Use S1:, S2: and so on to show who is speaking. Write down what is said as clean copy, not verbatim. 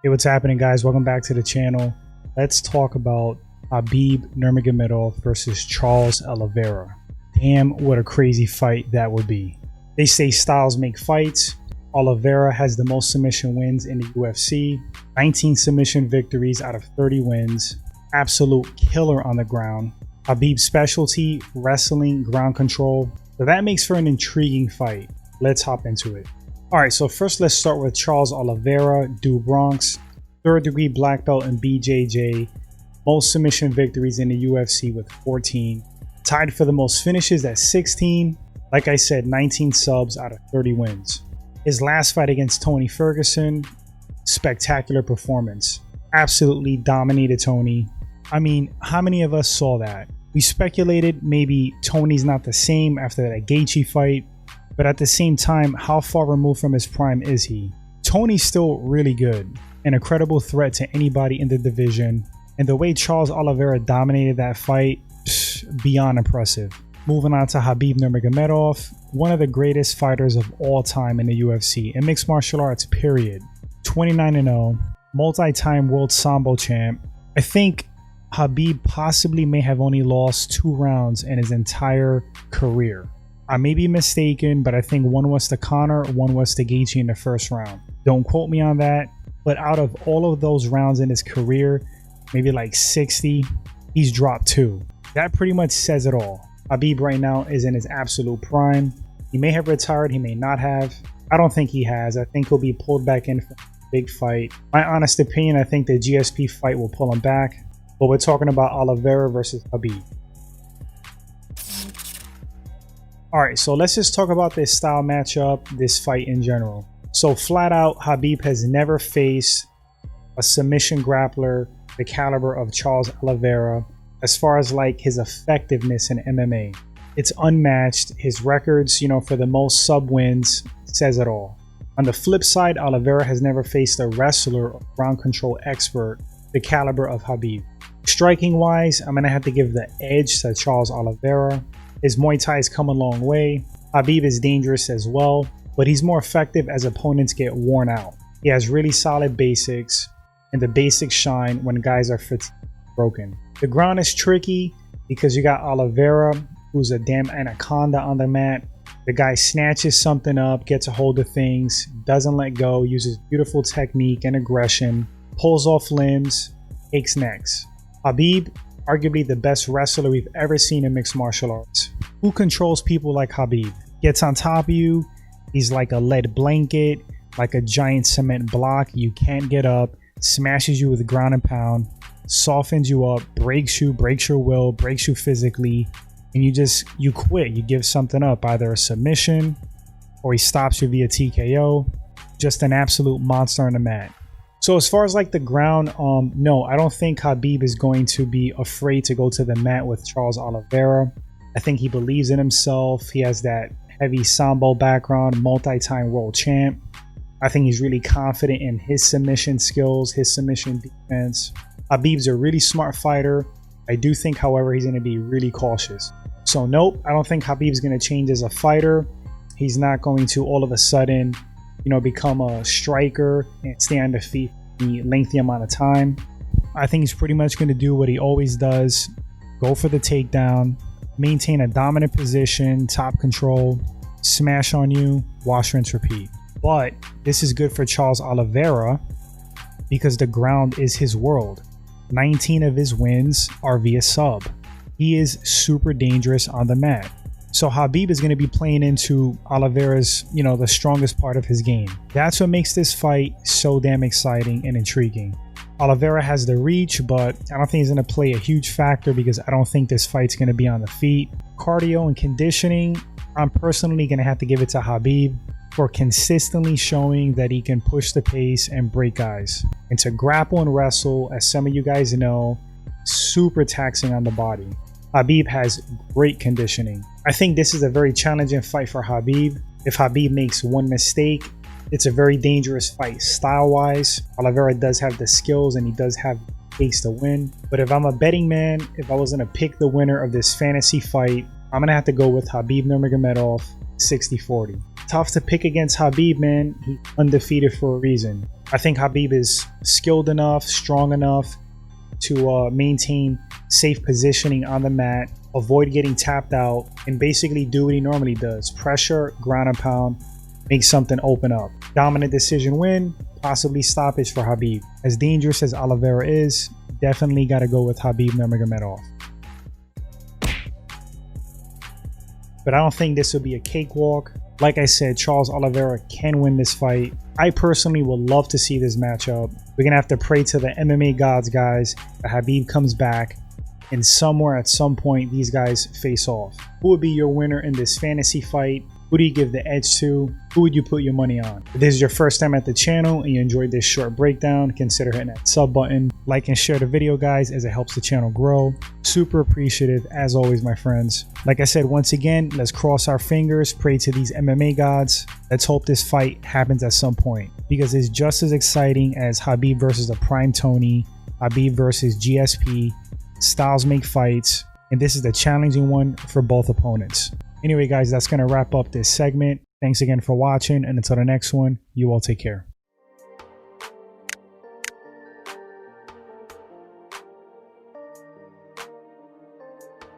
S1: Hey, what's happening, guys? Welcome back to the channel. Let's talk about Khabib Nurmagomedov versus Charles Oliveira. Damn, what a crazy fight that would be. They say styles make fights. Oliveira has the most submission wins in the UFC, 19 submission victories out of 30 wins, absolute killer on the ground. Khabib's specialty, wrestling, ground control. So that makes for an intriguing fight. Let's hop into it. Alright, so first let's start with Charles Oliveira, Du Bronx, 3rd degree black belt in BJJ, most submission victories in the UFC with 14, tied for the most finishes at 16, like I said, 19 subs out of 30 wins. His last fight against Tony Ferguson, spectacular performance. Absolutely dominated Tony. I mean, how many of us saw that? We speculated maybe Tony's not the same after that Gaethje fight, but at the same time, how far removed from his prime is he? Tony's still really good, an incredible threat to anybody in the division, and the way Charles Oliveira dominated that fight, beyond impressive. Moving on to Khabib Nurmagomedov, one of the greatest fighters of all time in the UFC, in mixed martial arts, period. 29-0, multi-time world Sambo champ. I think Khabib possibly may have only lost 2 rounds in his entire career. I may be mistaken, but I think one was to Conor, one was to Gaethje in the first round. Don't quote me on that, but out of all of those rounds in his career, maybe like 60, he's dropped 2. That pretty much says it all. Khabib right now is in his absolute prime. He may have retired, he may not have. I don't think he has. I think he'll be pulled back in for a big fight. My honest opinion, I think the GSP fight will pull him back, but we're talking about Oliveira versus Khabib. Alright, so let's just talk about this style matchup, this fight in general. So flat out, Khabib has never faced a submission grappler the caliber of Charles Oliveira as far as like his effectiveness in MMA. It's unmatched. His records, for the most sub wins says it all. On the flip side, Oliveira has never faced a wrestler or ground control expert the caliber of Khabib. Striking wise, I'm going to have to give the edge to Charles Oliveira. His Muay Thai has come a long way. Khabib is dangerous as well, but he's more effective as opponents get worn out. He has really solid basics, and the basics shine when guys are fatigued and broken. The ground is tricky because you got Oliveira, who's a damn anaconda on the mat. The guy snatches something up, gets a hold of things, doesn't let go, uses beautiful technique and aggression, pulls off limbs, takes necks. Khabib, arguably the best wrestler we've ever seen in mixed martial arts. Who controls people like Khabib? Gets on top of you, he's like a lead blanket, like a giant cement block, you can't get up, smashes you with ground and pound, softens you up, breaks your will, breaks you physically, and you quit, you give something up, either a submission, or he stops you via TKO. Just an absolute monster on the mat. So as far as like the ground, no, I don't think Khabib is going to be afraid to go to the mat with Charles Oliveira. I think he believes in himself. He has that heavy Sambo background, multi-time world champ. I think he's really confident in his submission skills, his submission defense. Khabib's a really smart fighter. I do think, however, he's going to be really cautious. So nope, I don't think Khabib's going to change as a fighter. He's not going to all of a sudden become a striker and stay on the feet for a lengthy amount of time. I think he's pretty much going to do what he always does. Go for the takedown, maintain a dominant position, top control, smash on you, wash, rinse, repeat. But this is good for Charles Oliveira because the ground is his world. 19 of his wins are via sub. He is super dangerous on the mat. So Khabib is going to be playing into Oliveira's, the strongest part of his game. That's what makes this fight so damn exciting and intriguing. Oliveira has the reach, but I don't think he's going to play a huge factor because I don't think this fight's going to be on the feet. Cardio and conditioning, I'm personally going to have to give it to Khabib for consistently showing that he can push the pace and break guys. And to grapple and wrestle, as some of you guys know, super taxing on the body. Khabib has great conditioning. I think this is a very challenging fight for Khabib. If Khabib makes one mistake, it's a very dangerous fight style-wise. Oliveira does have the skills and he does have the pace to win. But if I'm a betting man, if I was going to pick the winner of this fantasy fight, I'm going to have to go with Khabib Nurmagomedov 60-40. Tough to pick against Khabib, man. He's undefeated for a reason. I think Khabib is skilled enough, strong enough to maintain safe positioning on the mat, avoid getting tapped out, and basically do what he normally does. Pressure, ground and pound, make something open up. Dominant decision win, possibly stoppage for Khabib. As dangerous as Oliveira is, definitely got to go with Khabib Nurmagomedov. But I don't think this will be a cakewalk. Like I said, Charles Oliveira can win this fight. I personally would love to see this matchup. We're going to have to pray to the MMA gods, guys, that Khabib comes back and somewhere at some point these guys face off. Who would be your winner in this fantasy fight? Who do you give the edge to? Who would you put your money on? If this is your first time at the channel and you enjoyed this short breakdown, consider hitting that sub button. Like and share the video, guys, as it helps the channel grow. Super appreciative, as always, my friends. Like I said, once again, let's cross our fingers, pray to these MMA gods. Let's hope this fight happens at some point, because it's just as exciting as Khabib versus a prime Tony, Khabib versus GSP. Styles make fights, and this is the challenging one for both opponents. Anyway, guys, that's going to wrap up this segment. Thanks again for watching, and until the next one, you all take care.